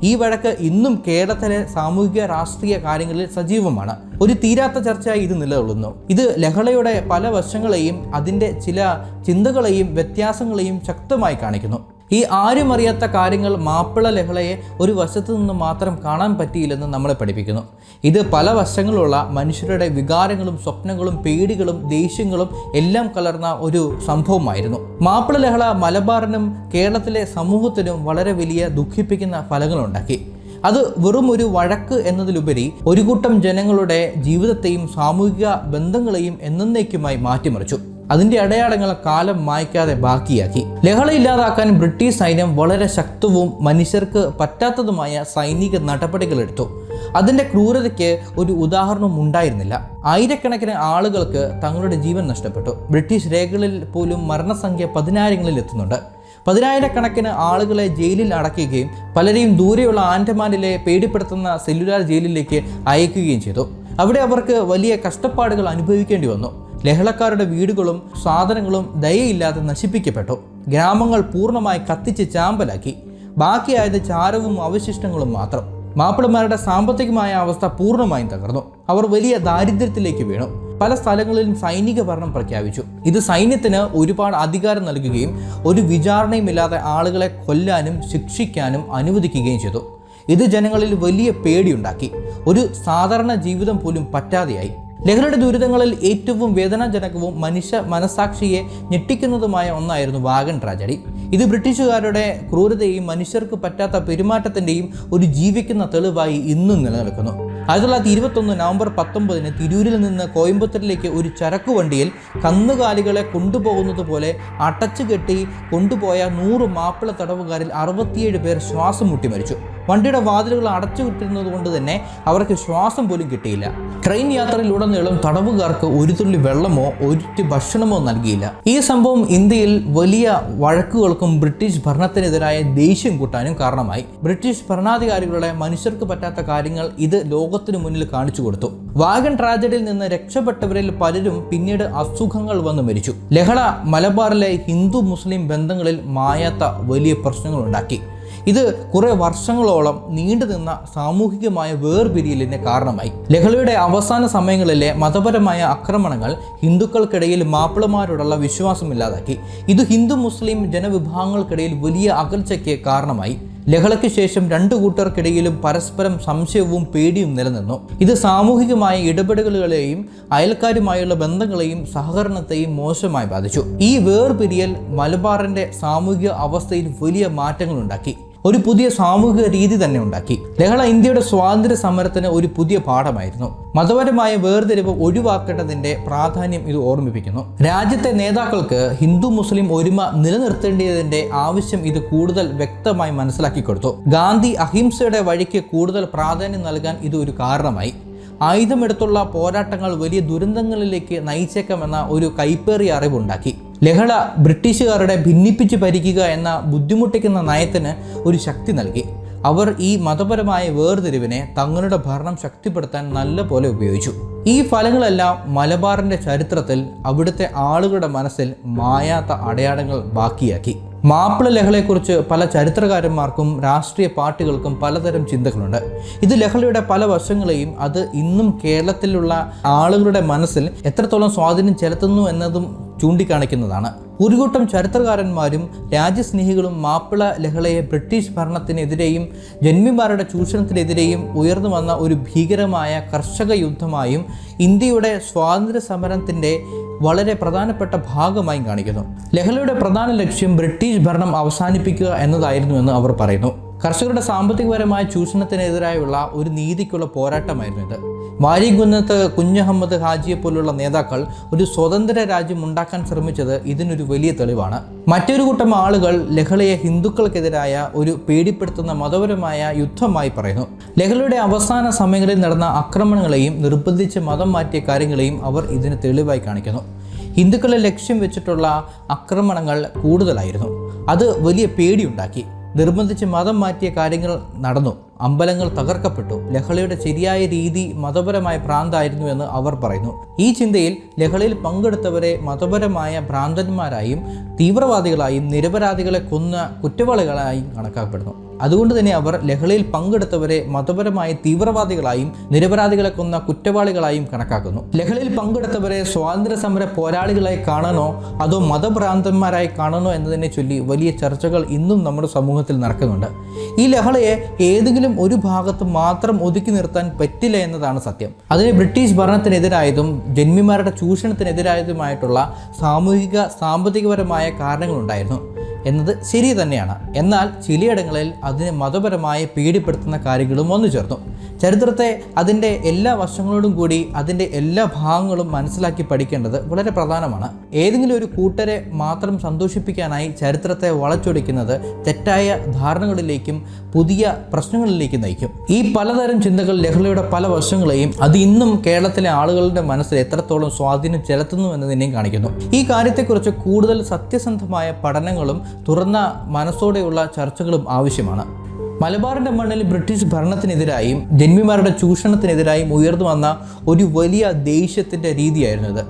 ഈ വഴക്ക് ഇന്നും കേരളത്തിലെ സാമൂഹിക രാഷ്ട്രീയ കാര്യങ്ങളിൽ സജീവമാണ്. ഒരു തീരാത്ത ചർച്ചയായി ഇത് നിലകൊള്ളുന്നു. ഇത് ലഹളയുടെ പല വശങ്ങളെയും അതിൻ്റെ ചില ചിന്തകളെയും വ്യത്യാസങ്ങളെയും ശക്തമായി കാണിക്കുന്നു. ഈ ആരും അറിയാത്ത കാര്യങ്ങൾ മാപ്പിള ലഹളയെ ഒരു വശത്തു നിന്ന് മാത്രം കാണാൻ പറ്റിയില്ലെന്ന് നമ്മളെ പഠിപ്പിക്കുന്നു. ഇത് പല വശങ്ങളുള്ള മനുഷ്യരുടെ വികാരങ്ങളും സ്വപ്നങ്ങളും പേടികളും ദേഷ്യങ്ങളും എല്ലാം കലർന്ന ഒരു സംഭവമായിരുന്നു. മാപ്പിള ലഹള മലബാറിനും കേരളത്തിലെ സമൂഹത്തിനും വളരെ വലിയ ദുഃഖിപ്പിക്കുന്ന ഫലങ്ങളുണ്ടാക്കി. അത് വെറും ഒരു വഴക്ക് എന്നതിലുപരി ഒരു കൂട്ടം ജനങ്ങളുടെ ജീവിതത്തെയും സാമൂഹിക ബന്ധങ്ങളെയും എന്നേക്കുമായി മാറ്റിമറിച്ചു. അതിൻ്റെ അടയാളങ്ങൾ കാലം മായ്ക്കാതെ ബാക്കിയാക്കി. ലഹള ഇല്ലാതാക്കാൻ ബ്രിട്ടീഷ് സൈന്യം വളരെ ശക്തവും മനുഷ്യർക്ക് പറ്റാത്തതുമായ സൈനിക നടപടികളെടുത്തു. അതിൻ്റെ ക്രൂരതയ്ക്ക് ഒരു ഉദാഹരണവും ഉണ്ടായിരുന്നില്ല. ആയിരക്കണക്കിന് ആളുകൾക്ക് തങ്ങളുടെ ജീവൻ നഷ്ടപ്പെട്ടു. ബ്രിട്ടീഷ് രേഖകളിൽ പോലും മരണസംഖ്യ 10,000-ങ്ങളിൽ എത്തുന്നുണ്ട്. 10,000-കണക്കിന് ആളുകളെ ജയിലിൽ അടയ്ക്കുകയും പലരെയും ദൂരെയുള്ള ആൻഡമാനിലെ പേടിപ്പെടുത്തുന്ന സെല്ലുലാർ ജയിലിലേക്ക് അയക്കുകയും ചെയ്തു. അവിടെ അവർക്ക് വലിയ കഷ്ടപ്പാടുകൾ അനുഭവിക്കേണ്ടി വന്നു. ലഹളക്കാരുടെ വീടുകളും സാധനങ്ങളും ദയയില്ലാതെ നശിപ്പിക്കപ്പെട്ടു. ഗ്രാമങ്ങൾ പൂർണ്ണമായി കത്തിച്ച് ചാമ്പലാക്കി. ബാക്കിയായത് ചാരവും അവശിഷ്ടങ്ങളും മാത്രം. മാപ്പിളമാരുടെ സാമ്പത്തികമായ അവസ്ഥ പൂർണ്ണമായും തകർന്നു. അവർ വലിയ ദാരിദ്ര്യത്തിലേക്ക് വീണു. പല സ്ഥലങ്ങളിലും സൈനിക ഭരണം പ്രഖ്യാപിച്ചു. ഇത് സൈന്യത്തിന് ഒരുപാട് അധികാരം നൽകുകയും ഒരു വിചാരണയുമില്ലാതെ ആളുകളെ കൊല്ലാനും ശിക്ഷിക്കാനും അനുവദിക്കുകയും ചെയ്തു. ഇത് ജനങ്ങളിൽ വലിയ പേടിയുണ്ടാക്കി. ഒരു സാധാരണ ജീവിതം പോലും പറ്റാതെയായി. ലഹളയുടെ ദുരിതങ്ങളിൽ ഏറ്റവും വേദനാജനകവും മനുഷ്യ മനസാക്ഷിയെ ഞെട്ടിക്കുന്നതുമായ ഒന്നായിരുന്നു വാഗൺ ട്രാജഡി. ഇത് ബ്രിട്ടീഷുകാരുടെ ക്രൂരതയും മനുഷ്യർക്ക് പറ്റാത്ത പെരുമാറ്റത്തിൻ്റെയും ഒരു ജീവിക്കുന്ന തെളിവായി ഇന്നും നിലനിൽക്കുന്നു. 1921 നവംബർ 19 തിരൂരിൽ നിന്ന് കോയമ്പത്തൂരിലേക്ക് ഒരു ചരക്കു വണ്ടിയിൽ കന്നുകാലികളെ കൊണ്ടുപോകുന്നത് പോലെ അടച്ചുകെട്ടി കൊണ്ടുപോയ 100 മാപ്പിള തടവുകാരിൽ 67 പേർ ശ്വാസം മുട്ടി മരിച്ചു. വണ്ടിയുടെ വാതിലുകൾ അടച്ചുവിട്ടിരുന്നത് കൊണ്ട് തന്നെ അവർക്ക് ശ്വാസം പോലും കിട്ടിയില്ല. ട്രെയിൻ യാത്രയിലുടനീളം തടവുകാർക്ക് ഒരു തുള്ളി വെള്ളമോ ഒരു ഭക്ഷണമോ നൽകിയില്ല. ഈ സംഭവം ഇന്ത്യയിൽ വലിയ വഴക്കുകൾക്കും ബ്രിട്ടീഷ് ഭരണത്തിനെതിരായ ദേഷ്യം കൂട്ടാനും കാരണമായി. ബ്രിട്ടീഷ് ഭരണാധികാരികളുടെ മനുഷ്യർക്ക് പറ്റാത്ത കാര്യങ്ങൾ ഇത് ലോകത്തിനു മുന്നിൽ കാണിച്ചു കൊടുത്തു. വാഗൺ ട്രാജഡിയിൽ നിന്ന് രക്ഷപ്പെട്ടവരിൽ പലരും പിന്നീട് അസുഖങ്ങൾ വന്നു മരിച്ചു. ലഹള മലബാറിലെ ഹിന്ദു മുസ്ലിം ബന്ധങ്ങളിൽ മായാത്ത വലിയ പ്രശ്നങ്ങൾ ഉണ്ടാക്കി. ഇത് കുറെ വർഷങ്ങളോളം നീണ്ടുനിന്ന സാമൂഹികമായ വേർപിരിയലിന് കാരണമായി. ലഹളയുടെ അവസാന സമയങ്ങളിലെ മതപരമായ ആക്രമണങ്ങൾ ഹിന്ദുക്കൾക്കിടയിൽ മാപ്പിളമാരോടുള്ള വിശ്വാസം ഇല്ലാതാക്കി. ഇത് ഹിന്ദു മുസ്ലിം ജനവിഭാഗങ്ങൾക്കിടയിൽ വലിയ അകൽച്ചയ്ക്ക് കാരണമായി. ലഹളയ്ക്ക് ശേഷം രണ്ടു കൂട്ടർക്കിടയിലും പരസ്പരം സംശയവും പേടിയും നിലനിന്നു. ഇത് സാമൂഹികമായ ഇടപെടലുകളെയും അയൽക്കാരുമായുള്ള ബന്ധങ്ങളെയും സഹകരണത്തെയും മോശമായി ബാധിച്ചു. ഈ വേർപിരിയൽ മലബാറിന്റെ സാമൂഹിക അവസ്ഥയിൽ വലിയ മാറ്റങ്ങളുണ്ടാക്കി. ഒരു പുതിയ സാമൂഹിക രീതി തന്നെ ഉണ്ടാക്കി. ലഹള ഇന്ത്യയുടെ സ്വാതന്ത്ര്യ സമരത്തിന് ഒരു പുതിയ പാഠമായിരുന്നു. മതപരമായ വേർതിരിവ് ഒഴിവാക്കേണ്ടതിന്റെ പ്രാധാന്യം ഇത് ഓർമ്മിപ്പിക്കുന്നു. രാജ്യത്തെ നേതാക്കൾക്ക് ഹിന്ദു മുസ്ലിം ഒരുമ നിലനിർത്തേണ്ടതിന്റെ ആവശ്യം ഇത് കൂടുതൽ വ്യക്തമായി മനസ്സിലാക്കി കൊടുത്തു. ഗാന്ധി അഹിംസയുടെ വഴിക്ക് കൂടുതൽ പ്രാധാന്യം നൽകാൻ ഇത് ഒരു കാരണമായി. ആയുധമെടുത്തുള്ള പോരാട്ടങ്ങൾ വലിയ ദുരന്തങ്ങളിലേക്ക് നയിച്ചേക്കാമെന്ന ഒരു കൈപ്പേറിയ അറിവുണ്ടാക്കി. ലഹള ബ്രിട്ടീഷുകാരുടെ ഭിന്നിപ്പിച്ച് ഭരിക്കുക എന്ന ബുദ്ധിമുട്ടിക്കുന്ന നയത്തിന് ഒരു ശക്തി നൽകി. അവർ ഈ മതപരമായ വേർതിരിവിനെ തങ്ങളുടെ ഭരണം ശക്തിപ്പെടുത്താൻ നല്ലപോലെ ഉപയോഗിച്ചു. ഈ ഫലങ്ങളെല്ലാം മലബാറിന്റെ ചരിത്രത്തിൽ അവിടുത്തെ ആളുകളുടെ മനസ്സിൽ മായാത്ത അടയാളങ്ങൾ ബാക്കിയാക്കി. മാപ്പിള ലഹളയെക്കുറിച്ച് പല ചരിത്രകാരന്മാർക്കും രാഷ്ട്രീയ പാർട്ടികൾക്കും പലതരം ചിന്തകളുണ്ട്. ഇത് ലഹളയുടെ പല വശങ്ങളെയും അത് ഇന്നും കേരളത്തിലുള്ള ആളുകളുടെ മനസ്സിൽ എത്രത്തോളം സ്വാധീനം ചെലുത്തുന്നു എന്നതും ചൂണ്ടിക്കാണിക്കുന്നതാണ്. ഒരു കൂട്ടം ചരിത്രകാരന്മാരും രാജ്യസ്നേഹികളും മാപ്പിള ലഹളയെ ബ്രിട്ടീഷ് ഭരണത്തിനെതിരെയും ജന്മിമാരുടെ ചൂഷണത്തിനെതിരെയും ഉയർന്നു വന്ന ഒരു ഭീകരമായ കർഷക യുദ്ധമായും ഇന്ത്യയുടെ സ്വാതന്ത്ര്യ സമരത്തിൻ്റെ വളരെ പ്രധാനപ്പെട്ട ഭാഗമായും കാണിക്കുന്നു. ലഹളയുടെ പ്രധാന ലക്ഷ്യം ബ്രിട്ടീഷ് ഭരണം അവസാനിപ്പിക്കുക എന്നതായിരുന്നു എന്ന് അവർ പറയുന്നു. കർഷകരുടെ സാമ്പത്തികപരമായ ചൂഷണത്തിനെതിരായുള്ള ഒരു നീതിക്കുള്ള പോരാട്ടമായിരുന്നു ഇത്. വാരികുന്നത്ത് കുഞ്ഞഹമ്മദ് ഹാജിയെ പോലുള്ള നേതാക്കൾ ഒരു സ്വതന്ത്ര രാജ്യം ഉണ്ടാക്കാൻ ശ്രമിച്ചത് ഇതിനൊരു വലിയ തെളിവാണ്. മറ്റൊരു കൂട്ടം ആളുകൾ ലഹളയെ ഹിന്ദുക്കൾക്കെതിരായ ഒരു പേടിപ്പെടുത്തുന്ന മതപരമായ യുദ്ധമായി പറയുന്നു. ലഹളയുടെ അവസാന സമയങ്ങളിൽ നടന്ന ആക്രമണങ്ങളെയും നിർബന്ധിച്ച് മതം മാറ്റിയ കാര്യങ്ങളെയും അവർ ഇതിന് തെളിവായി കാണിക്കുന്നു. ഹിന്ദുക്കളെ ലക്ഷ്യം വെച്ചിട്ടുള്ള ആക്രമണങ്ങൾ കൂടുതലായിരുന്നു. അത് വലിയ പേടിയുണ്ടാക്കി. നിർബന്ധിച്ച് മതം മാറ്റിയ കാര്യങ്ങൾ നടന്നു. അമ്പലങ്ങൾ തകർക്കപ്പെട്ടു. ലഹളയുടെ ശരിയായ രീതി മതപരമായ ഭ്രാന്തായിരുന്നു എന്ന് അവർ പറയുന്നു. ഈ ചിന്തയിൽ ലഹളയിൽ പങ്കെടുത്തവരെ മതപരമായ ഭ്രാന്തന്മാരായും തീവ്രവാദികളായും നിരപരാധികളെ കൊന്ന കുറ്റവാളികളായും കണക്കാക്കപ്പെടുന്നു. അതുകൊണ്ട് തന്നെ അവർ ലഹളയിൽ പങ്കെടുത്തവരെ മതപരമായ തീവ്രവാദികളായും നിരപരാധികളെ കൊന്ന കുറ്റവാളികളായും കണക്കാക്കുന്നു. ലഹളയിൽ പങ്കെടുത്തവരെ സ്വാതന്ത്ര്യ സമര പോരാളികളായി കാണണോ അതോ മതഭ്രാന്തന്മാരായി കാണണോ എന്നതിനെ ചൊല്ലി വലിയ ചർച്ചകൾ ഇന്നും നമ്മുടെ സമൂഹത്തിൽ നടക്കുന്നുണ്ട്. ഈ ലഹളയെ ഏതെങ്കിലും ഒരു ഭാഗത്ത് മാത്രം ഒതുക്കി നിർത്താൻ പറ്റില്ല എന്നതാണ് സത്യം. അതിന് ബ്രിട്ടീഷ് ഭരണത്തിനെതിരായതും ജന്മിമാരുടെ ചൂഷണത്തിനെതിരായതുമായിട്ടുള്ള സാമൂഹിക സാമ്പത്തികപരമായ കാരണങ്ങളുണ്ടായിരുന്നു എന്നത് ശരി തന്നെയാണ്. എന്നാൽ ചിലയിടങ്ങളിൽ അതിന് മതപരമായി പേടിപ്പെടുത്തുന്ന കാര്യങ്ങളും വന്നു ചേർന്നു. ചരിത്രത്തെ അതിൻ്റെ എല്ലാ വശങ്ങളോടും കൂടി അതിൻ്റെ എല്ലാ ഭാഗങ്ങളും മനസ്സിലാക്കി പഠിക്കേണ്ടത് വളരെ പ്രധാനമാണ്. ഏതെങ്കിലും ഒരു കൂട്ടരെ മാത്രം സന്തോഷിപ്പിക്കാനായി ചരിത്രത്തെ വളച്ചൊടിക്കുന്നത് തെറ്റായ ധാരണകളിലേക്കും പുതിയ പ്രശ്നങ്ങളിലേക്കും നയിക്കും. ഈ പലതരം ചിന്തകൾ ലഹളയുടെ പല വശങ്ങളെയും അത് ഇന്നും കേരളത്തിലെ ആളുകളുടെ മനസ്സിൽ എത്രത്തോളം സ്വാധീനം ചെലുത്തുന്നു എന്നതിനെയും കാണിക്കുന്നു. ഈ കാര്യത്തെക്കുറിച്ച് കൂടുതൽ സത്യസന്ധമായ പഠനങ്ങളും തുറന്ന മനസ്സോടെയുള്ള ചർച്ചകളും ആവശ്യമാണ്. മലബാറിന്റെ മണ്ണിൽ ബ്രിട്ടീഷ് ഭരണത്തിനെതിരായും ജന്മിമാരുടെ ചൂഷണത്തിനെതിരായും ഉയർന്നു വന്ന ഒരു വലിയ ദേഷ്യത്തിൻ്റെ രീതിയായിരുന്നു ഇത്.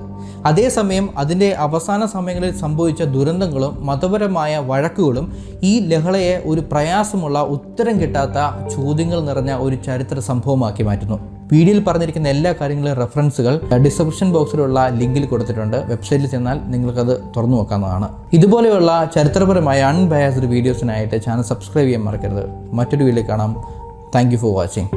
അതേസമയം അതിൻ്റെ അവസാന സമയങ്ങളിൽ സംഭവിച്ച ദുരന്തങ്ങളും മതപരമായ വഴക്കുകളും ഈ ലഹളയെ ഒരു പ്രയാസമുള്ള ഉത്തരം കിട്ടാത്ത ചോദ്യങ്ങൾ നിറഞ്ഞ ഒരു ചരിത്ര സംഭവമാക്കി മാറ്റുന്നു. വീഡിയോയിൽ പറഞ്ഞിരിക്കുന്ന എല്ലാ കാര്യങ്ങളും റെഫറൻസുകൾ ഡിസ്ക്രിപ്ഷൻ ബോക്സിലുള്ള ലിങ്കിൽ കൊടുത്തിട്ടുണ്ട്. വെബ്സൈറ്റിൽ ചെന്നാൽ നിങ്ങൾക്കത് തുറന്നു നോക്കാവുന്നതാണ്. ഇതുപോലെയുള്ള ചരിത്രപരമായ അൺബയാസ്ഡ് വീഡിയോസിനായിട്ട് ചാനൽ സബ്സ്ക്രൈബ് ചെയ്യാൻ മറക്കരുത്. മറ്റൊരു വീഡിയോ കാണാം. Thank you for watching.